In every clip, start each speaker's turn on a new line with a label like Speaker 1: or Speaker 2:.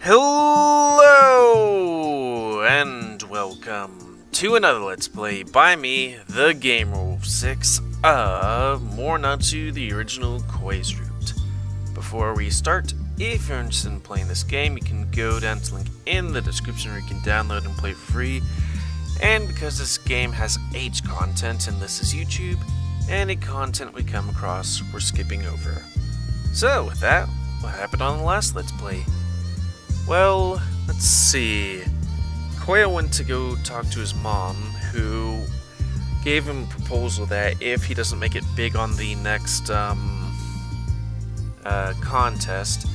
Speaker 1: Hello and welcome to another Let's Play by me, the GamerWolfSix of Morenatsu, the original Koi's Root. Before we start, if you're interested in playing this game, you can go down to the link in the description where you can download and play for free. And because this game has age content and this is YouTube, any content we come across we're skipping over. So with that, what happened on the last Let's Play? Well, let's see. Koya went to go talk to his mom, who gave him a proposal that if he doesn't make it big on the next contest,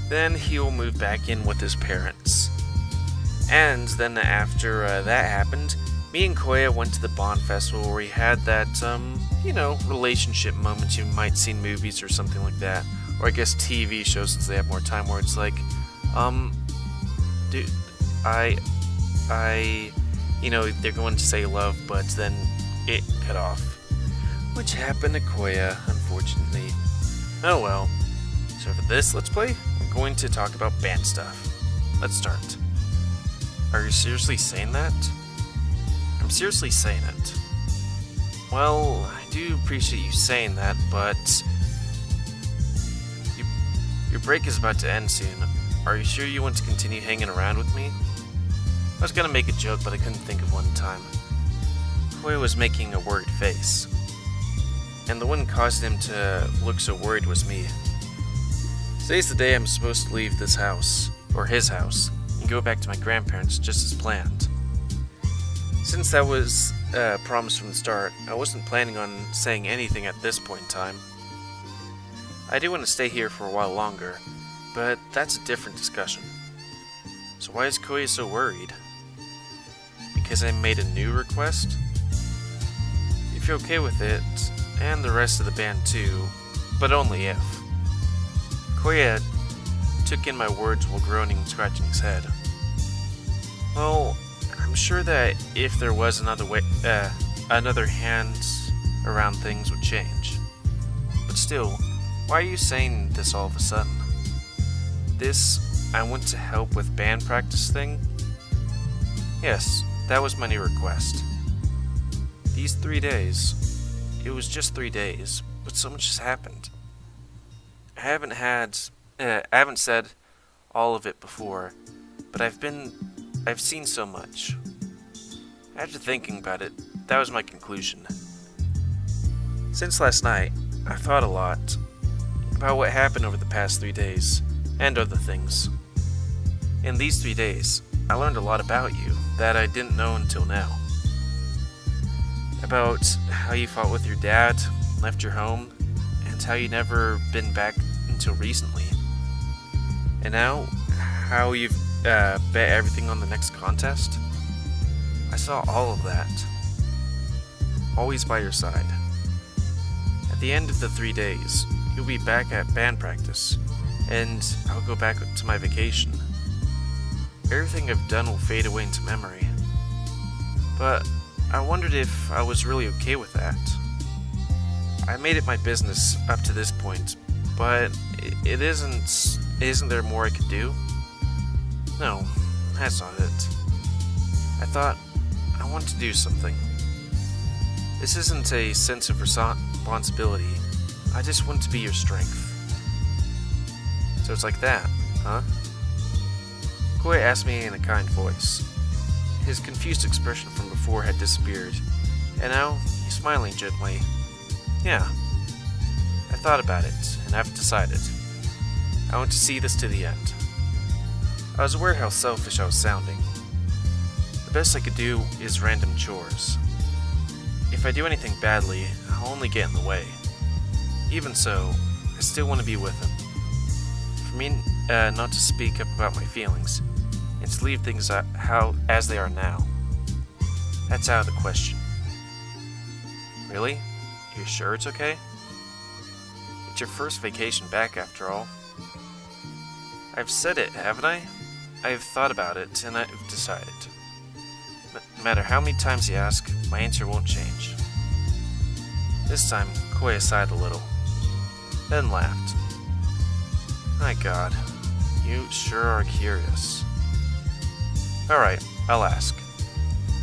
Speaker 1: then he'll move back in with his parents. And then after that happened, me and Koya went to the Bond Festival where we had that, relationship moment you might see in movies or something like that. Or I guess TV shows since they have more time, where it's like, dude, they're going to say love, but then it cut off. Which happened to Koya, unfortunately. Oh well. So for this Let's Play, we're going to talk about band stuff. Let's start. Are you seriously saying that? I'm seriously saying it. Well, I do appreciate you saying that, but your break is about to end soon. Are you sure you want to continue hanging around with me? I was gonna make a joke, but I couldn't think of one in time. Koya was making a worried face, and the one causing him to look so worried was me. Today's the day I'm supposed to leave this house, or his house, and go back to my grandparents just as planned. Since that was promised from the start, I wasn't planning on saying anything at this point in time. I do want to stay here for a while longer, but that's a different discussion. So why is Koya so worried? Because I made a new request? If you're okay with it, and the rest of the band too, but only if. Koya took in my words while groaning and scratching his head. Well, I'm sure that if there was another hand around, things would change. But still, why are you saying this all of a sudden? This I went to help with band practice thing? Yes, that was my new request. These 3 days, it was just 3 days, but so much has happened. I haven't said all of it before, but I've seen so much. After thinking about it, that was my conclusion. Since last night, I've thought a lot about what happened over the past 3 days, and other things. In these 3 days, I learned a lot about you that I didn't know until now. About how you fought with your dad, left your home, and how you never been back until recently. And now, how you've bet everything on the next contest. I saw all of that. Always by your side. At the end of the 3 days, you'll be back at band practice, and I'll go back to my vacation. Everything I've done will fade away into memory. But I wondered if I was really okay with that. I made it my business up to this point, but isn't there more I could do? No, that's not it. I thought I want to do something. This isn't a sense of responsibility. I just want to be your strength. So it's like that, huh? Koya asked me in a kind voice. His confused expression from before had disappeared, and now he's smiling gently. Yeah, I thought about it, and I've decided. I want to see this to the end. I was aware how selfish I was sounding. The best I could do is random chores. If I do anything badly, I'll only get in the way. Even so, I still want to be with him. For me not to speak up about my feelings, and to leave things as they are now, that's out of the question. Really? You're sure it's okay? It's your first vacation back after all. I've said it, haven't I? I've thought about it, and I've decided. No matter how many times you ask, my answer won't change. This time, Koya sighed a little, then laughed. My God, You sure are curious. Alright, I'll ask.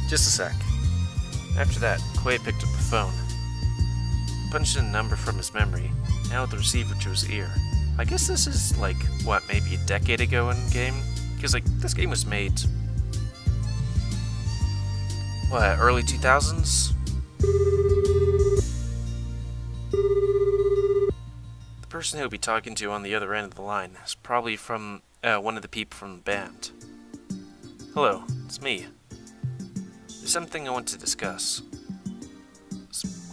Speaker 1: Just a sec. After that, Quay picked up the phone. Punched in a number from his memory, now with the receiver to his ear. I guess this is, like, what, maybe a decade ago in game? Because, like, this game was made... what, early 2000s? The person he'll be talking to on the other end of the line is probably from one of the people from the band. Hello, it's me. There's something I want to discuss.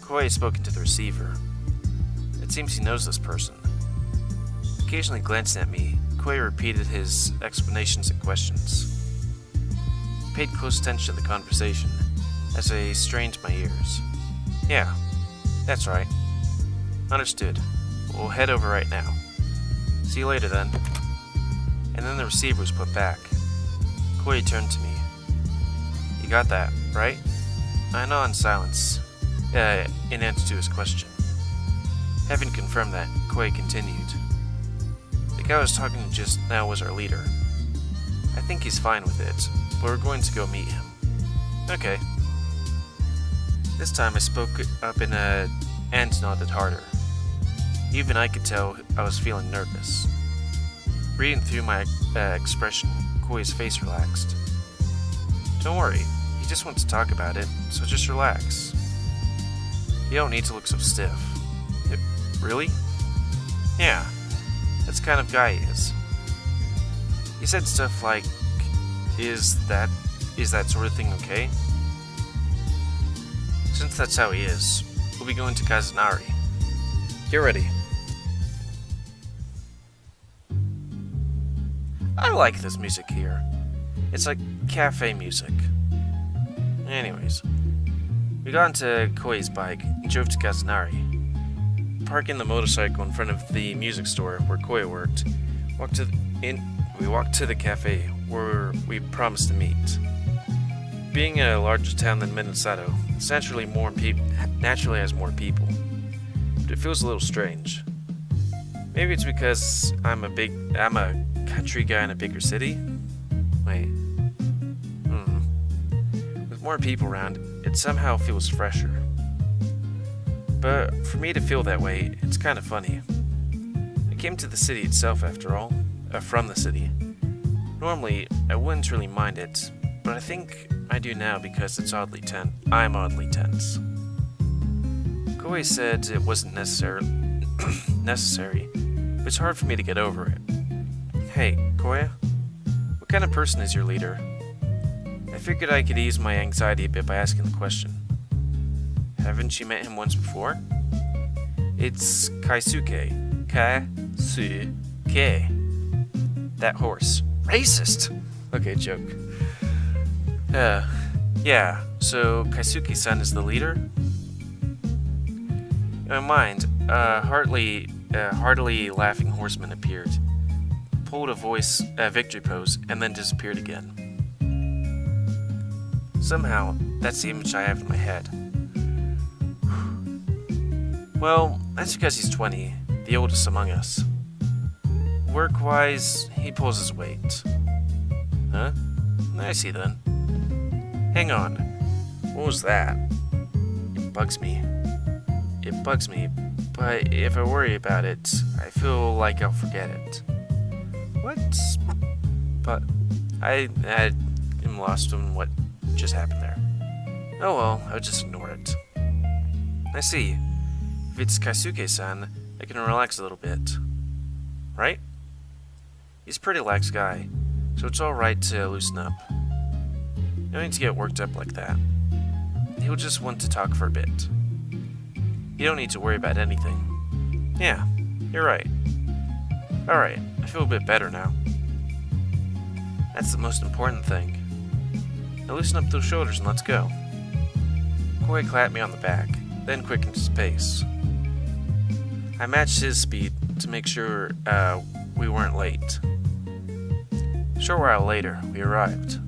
Speaker 1: Koei has spoken to the receiver. It seems he knows this person. Occasionally glancing at me, Koei repeated his explanations and questions. I paid close attention to the conversation as I strained my ears. Yeah, that's right. Understood. We'll head over right now. See you later then. And then the receiver was put back. Koei turned to me. You got that, right? I nod in silence, in answer to his question. Having confirmed that, Koei continued. The guy I was talking to just now was our leader. I think he's fine with it, but we're going to go meet him. Okay. This time I spoke up and nodded harder. Even I could tell I was feeling nervous. Reading through my expression, Koei's face relaxed. Don't worry, he just wants to talk about it, so just relax. You don't need to look so stiff. Really? Yeah, that's the kind of guy he is. He said stuff like, is that sort of thing okay? Since that's how he is, we'll be going to Kazunari. Get ready. I like this music here. It's like cafe music. Anyways, we got into Koei's bike and drove to Kazunari. Parking the motorcycle in front of the music store where Koei worked, we walked to the cafe where we promised to meet. Being a larger town than Morenatsu, it's naturally has more people, but it feels a little strange. Maybe it's because I'm a country guy in a bigger city? Wait. With more people around, it somehow feels fresher. But for me to feel that way, it's kind of funny. I came to the city itself after all, from the city. Normally, I wouldn't really mind it, but I think I do now because it's I'm oddly tense. Koei said it wasn't necessary, but it's hard for me to get over it. Hey, Koei, what kind of person is your leader? I figured I could ease my anxiety a bit by asking the question. Haven't you met him once before? It's Kaisuke. Kaisuke. That horse. Racist! Okay, joke. Yeah, so Kaisuke-san is the leader? In my mind, a heartily laughing horseman appeared, pulled a victory pose, and then disappeared again. Somehow, that's the image I have in my head. Well, that's because he's 20, the oldest among us. Work-wise, he pulls his weight. Huh? I see then. Hang on. What was that? It bugs me, but if I worry about it, I feel like I'll forget it. What? But I am lost on what just happened there. Oh well, I'll just ignore it. I see. If it's Kaisuke-san, I can relax a little bit. Right? He's a pretty lax guy, so it's alright to loosen up. No need to get worked up like that. He'll just want to talk for a bit. You don't need to worry about anything. Yeah, you're right. Alright, I feel a bit better now. That's the most important thing. Now loosen up those shoulders and let's go. Koei clapped me on the back, then quickened his pace. I matched his speed to make sure we weren't late. A short while later, we arrived.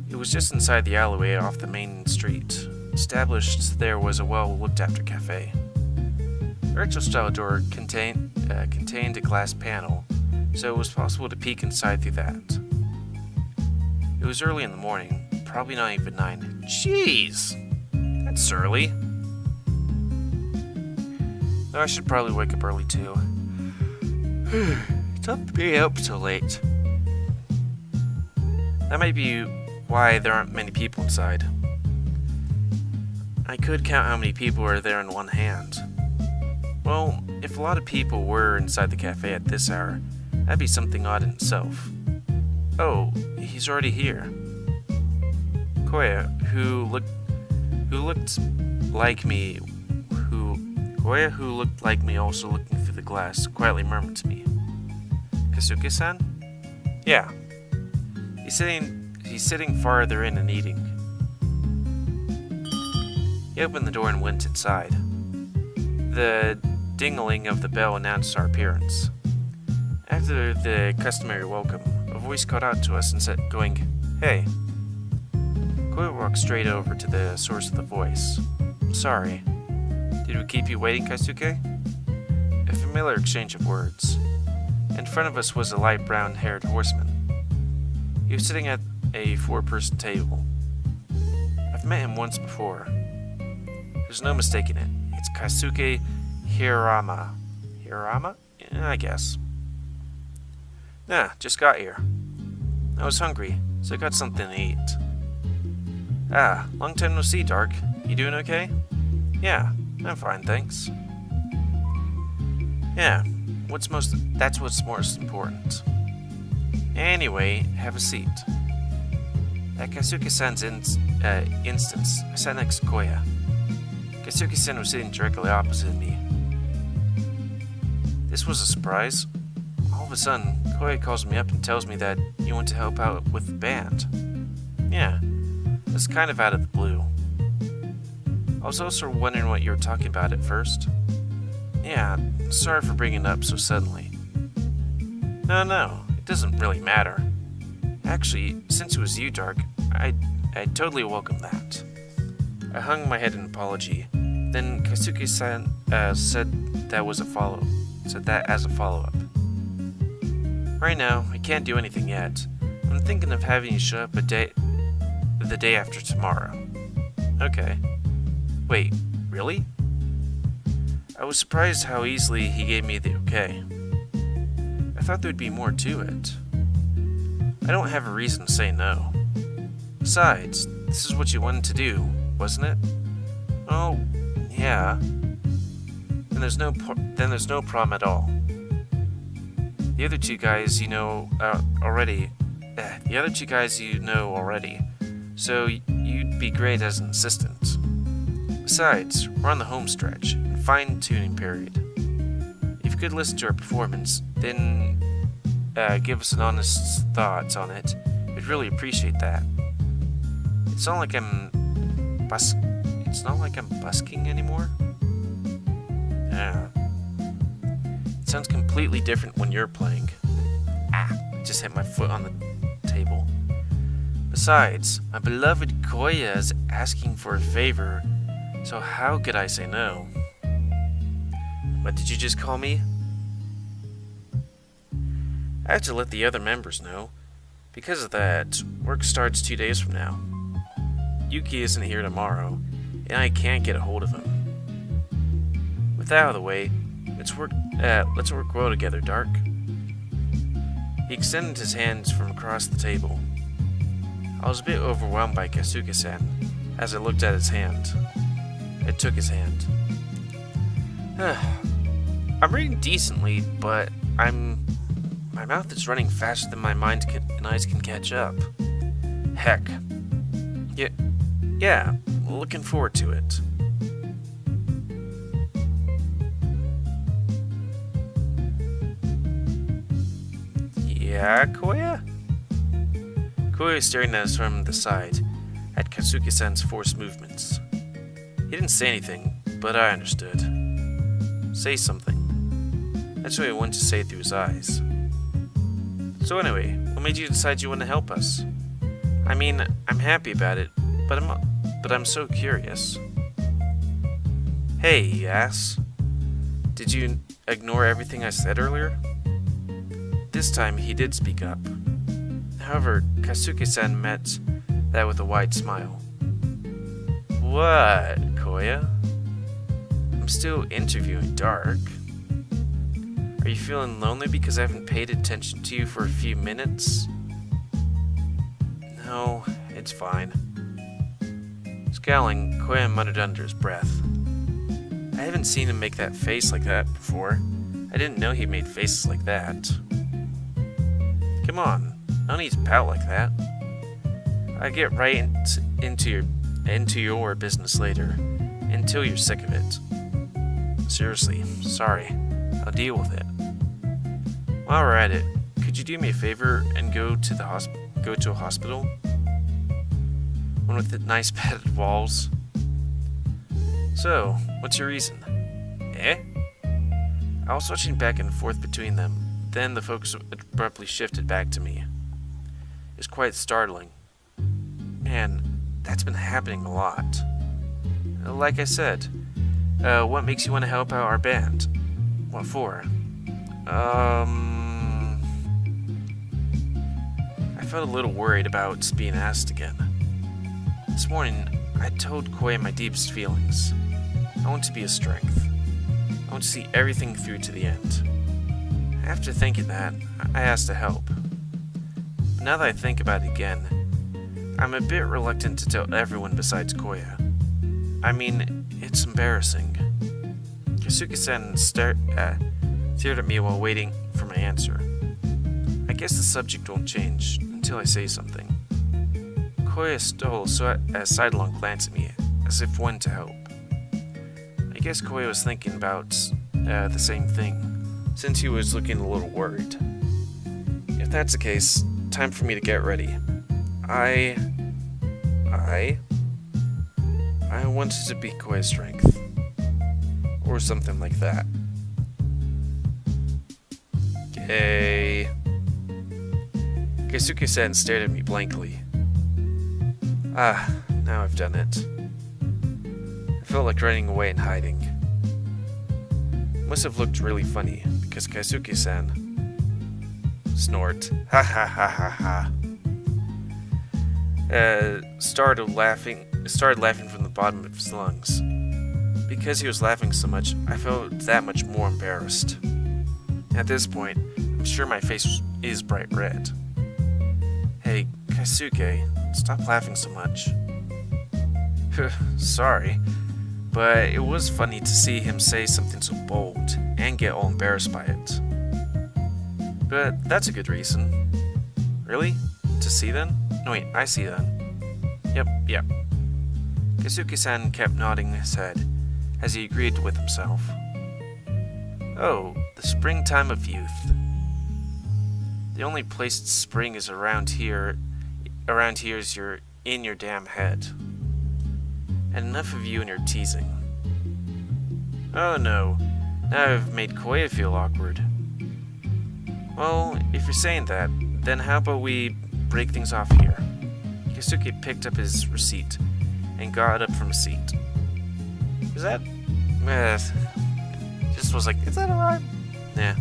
Speaker 1: It was just inside the alleyway off the main street. Established there was a well-looked-after cafe. The retro-style door contained a glass panel so it was possible to peek inside through that. It was early in the morning, probably not even 9. Jeez! That's early. Though I should probably wake up early too. It's tough to be up so late. That might be why there aren't many people inside. I could count how many people are there in one hand. Well, if a lot of people were inside the cafe at this hour, that'd be something odd in itself. Oh, he's already here. Koya, who looked like me, also looking through the glass, quietly murmured to me, "Kasuke-san?" Yeah. He's sitting farther in and eating. He opened the door and went inside. The ding-a-ling of the bell announced our appearance. After the customary welcome, a voice called out to us and said, going, "Hey." Koya walked straight over to the source of the voice. "Sorry. Did we keep you waiting, Kaisuke?" A familiar exchange of words. In front of us was a light brown-haired horseman. He was sitting at a 4-person table. I've met him once before. There's no mistaking it. It's Kaisuke Hirama. Hirama? Yeah, I guess. Nah, just got here. I was hungry, so I got something to eat. Ah, long time no see, Dark. You doing okay? Yeah, I'm fine, thanks. Yeah, that's what's most important. Anyway, have a seat. At Kaisuke-san's instance, I sat next to Koya. Kaisuke-san was sitting directly opposite me. This was a surprise. All of a sudden, Koya calls me up and tells me that you want to help out with the band. Yeah, it's kind of out of the blue. I was also wondering what you were talking about at first. Yeah, sorry for bringing it up so suddenly. No, it doesn't really matter. Actually, since it was you, Dark, I'd totally welcome that. I hung my head in apology. Then Kaisuke-san said that as a follow-up. Right now, I can't do anything yet. I'm thinking of having you show up the day after tomorrow. Okay. Wait, really? I was surprised how easily he gave me the okay. I thought there'd be more to it. I don't have a reason to say no. Besides, this is what you wanted to do, wasn't it? Oh, yeah. Then there's no problem at all. The other two guys you know already. So you'd be great as an assistant. Besides, we're on the home stretch, and fine-tuning period. If you could listen to our performance, then give us an honest thoughts on it, we'd really appreciate that. It's not like I'm busking anymore. It sounds completely different when you're playing. I just hit my foot on the table. Besides, my beloved Koya is asking for a favor, so how could I say no? What did you just call me? I have to let the other members know. Because of that, work starts 2 days from now. Yuki isn't here tomorrow, and I can't get a hold of him. With that out of the way, let's work well together, Dark. He extended his hands from across the table. I was a bit overwhelmed by Kaisuke-san as I looked at his hand. I took his hand. I'm reading decently, but my mouth is running faster than my mind and eyes can catch up. Heck. Yeah, looking forward to it. Yeah, Koya? Koya is staring at us from the side, at Kaisuke-san's forced movements. He didn't say anything, but I understood. Say something. That's what I wanted to say through his eyes. So anyway, what made you decide you want to help us? I mean, I'm happy about it, but I'm so curious. Hey, you ass. Did you ignore everything I said earlier? This time he did speak up. However, Kasuke-san met that with a wide smile. What, Koya? I'm still interviewing Dark. Are you feeling lonely because I haven't paid attention to you for a few minutes? No, it's fine. Scowling, Koya muttered under his breath. I haven't seen him make that face like that before. I didn't know he made faces like that. Come on, no need to pout like that. I get right into your business later, until you're sick of it. Seriously, sorry. I'll deal with it. While we're at it, could you do me a favor and go to a hospital? One with the nice padded walls. So, what's your reason? Eh? I was switching back and forth between them. Then the focus abruptly shifted back to me. It was quite startling. Man, that's been happening a lot. Like I said, what makes you want to help out our band? What for? I felt a little worried about being asked again. This morning, I told Koya my deepest feelings. I want to be a strength. I want to see everything through to the end. After thinking that, I asked to help. But now that I think about it again, I'm a bit reluctant to tell everyone besides Koya. I mean, it's embarrassing. Kasuke-san stared at me while waiting for my answer. I guess the subject won't change until I say something. Koya stole a sidelong glance at me, as if wanting to help. I guess Koya was thinking about the same thing, since he was looking a little worried. If that's the case, time for me to get ready. I wanted to be Koya's strength. Or something like that. Okay. Keisuke-san stared at me blankly. Now I've done it. I felt like running away and hiding. It must have looked really funny, because Keisuke-san snort, ha ha ha ha ha, started laughing from the bottom of his lungs. Because he was laughing so much, I felt that much more embarrassed. At this point, I'm sure my face is bright red. Hey, Keisuke, stop laughing so much. Sorry, but it was funny to see him say something so bold and get all embarrassed by it. But that's a good reason. Really? To see then? No wait, I see then. Yep. Keisuke-san kept nodding his head as he agreed with himself. Oh, the springtime of youth. The only place spring is around here is in your damn head. And enough of you and your teasing. Oh no, now I've made Koya feel awkward. Well, if you're saying that, then how about we break things off here? Keisuke picked up his receipt and got up from his seat. Is that... just was like, is that alright? Nah.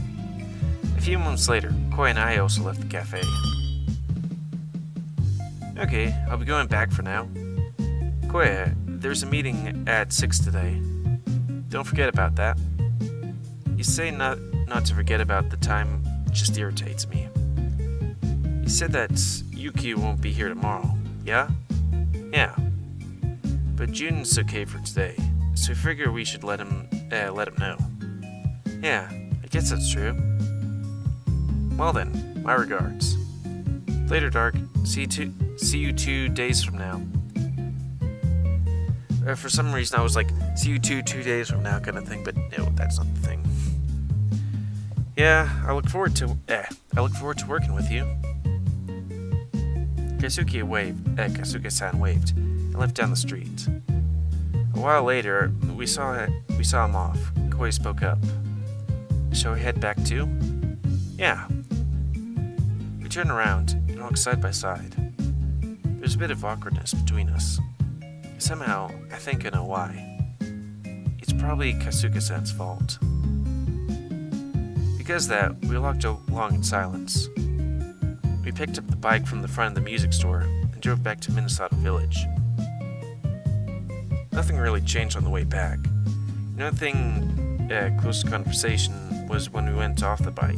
Speaker 1: A few moments later, Koya and I also left the cafe. Okay, I'll be going back for now. Koya, there's a meeting at 6 today. Don't forget about that. You say not to forget about the time just irritates me. You said that Yuki won't be here tomorrow, yeah? Yeah. But Jun's okay for today, so I figure we should let him know. Yeah, I guess that's true. Well then, my regards. Later, Dark. See you 2 days from now. For some reason, I was like, see you 2 days from now kind of thing, but no, that's not the thing. Yeah, I look forward to working with you. Keisuke-san waved and left down the street. A while later, we saw him off. Koya spoke up. Shall we head back too? Yeah. We turned around and walked side by side. There's a bit of awkwardness between us. Somehow, I think I know why. It's probably Kasuke-san's fault. because of that, we walked along in silence. We picked up the bike from the front of the music store and drove back to Minnesota Village. Nothing really changed on the way back. The only thing close to conversation was when we went off the bike.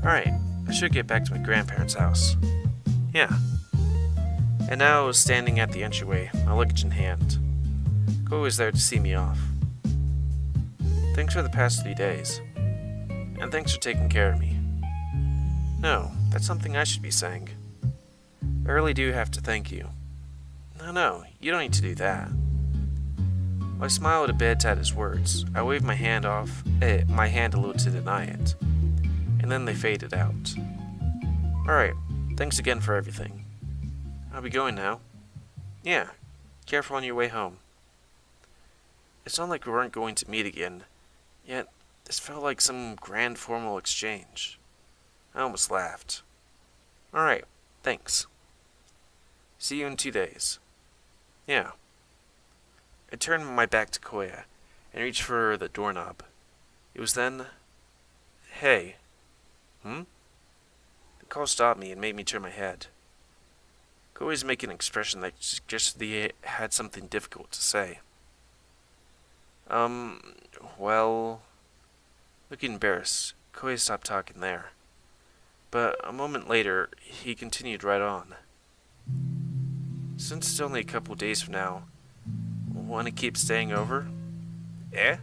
Speaker 1: Alright, I should get back to my grandparents' house. Yeah. And now I was standing at the entryway, my luggage in hand. Chloe was there to see me off. Thanks for the past 3 days. And thanks for taking care of me. No, that's something I should be saying. I really do have to thank you. No, you don't need to do that. I smiled a bit at his words. I waved my hand a little to deny it. And then they faded out. Alright, thanks again for everything. I'll be going now. Yeah, careful on your way home. It's not like we weren't going to meet again, yet this felt like some grand formal exchange. I almost laughed. Alright, thanks. See you in 2 days. Yeah. I turned my back to Koya and reached for the doorknob. It was then... Hey. The call stopped me and made me turn my head. Koya was making an expression that suggested he had something difficult to say. Well... Looking embarrassed, Koya stopped talking there. But a moment later, he continued right on. Since it's only a couple days from now, want to keep staying over? Eh?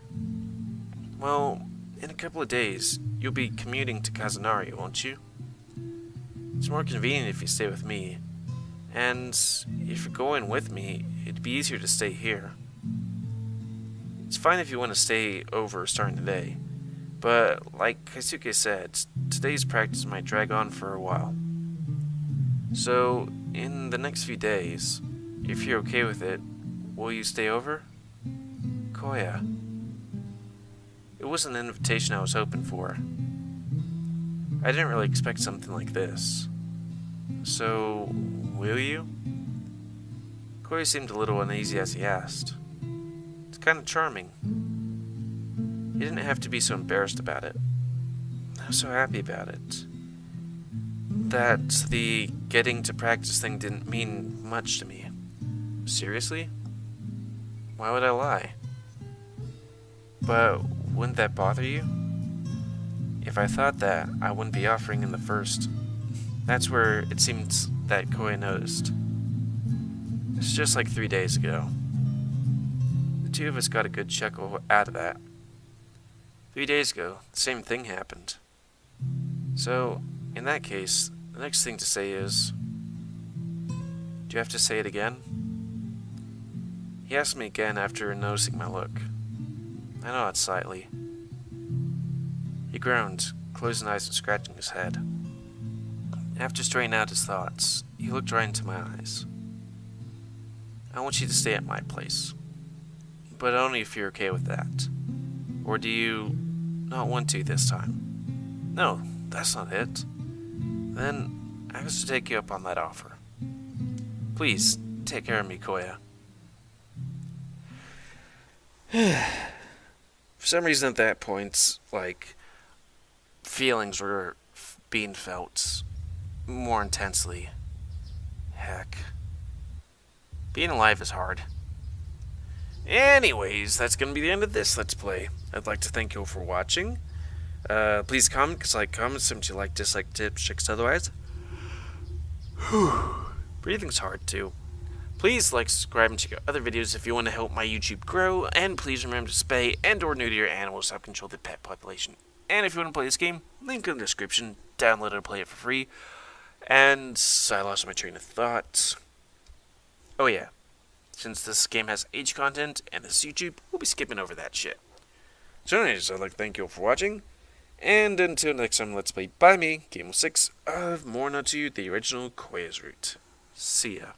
Speaker 1: Well, in a couple of days, you'll be commuting to Kazunari, won't you? It's more convenient if you stay with me. And if you're going with me, it'd be easier to stay here. It's fine if you want to stay over starting today. But, like Kaisuke said, today's practice might drag on for a while. So, in the next few days, if you're okay with it, will you stay over? Koya. It wasn't an invitation I was hoping for. I didn't really expect something like this. So, will you? Koya seemed a little uneasy as he asked. It's kind of charming. He didn't have to be so embarrassed about it. I was so happy about it. That the getting to practice thing didn't mean much to me. Seriously? Why would I lie? But wouldn't that bother you? If I thought that, I wouldn't be offering in the first. That's where it seemed that Koya noticed. It's just like 3 days ago. The two of us got a good chuckle out of that. 3 days ago, the same thing happened. So, in that case, the next thing to say is... Do you have to say it again? He asked me again after noticing my look. I nodded slightly. He groaned, closing eyes and scratching his head. After straightening out his thoughts, he looked right into my eyes. I want you to stay at my place. But only if you're okay with that. Or do you not want to this time? No, that's not it. Then I have to take you up on that offer. Please, take care of me, Koya. For some reason at that point, feelings were being felt more intensely. Heck. Being alive is hard. Anyways, that's going to be the end of this Let's Play. I'd like to thank you all for watching. Please comment, because comments, some you like, dislike, tips, tricks, otherwise. Breathing's hard, too. Please like, subscribe, and check out other videos if you want to help my YouTube grow. And please remember to spay and or neuter your animals to help control the pet population. And if you want to play this game, link in the description. Download it or play it for free. And I lost my train of thought. Oh yeah. Since this game has age content and this is YouTube, we'll be skipping over that shit. So anyways, I'd like to thank you all for watching. And until next time, let's play by me, GamerWolfSix of Morenatsu, the original Koya's Route. See ya.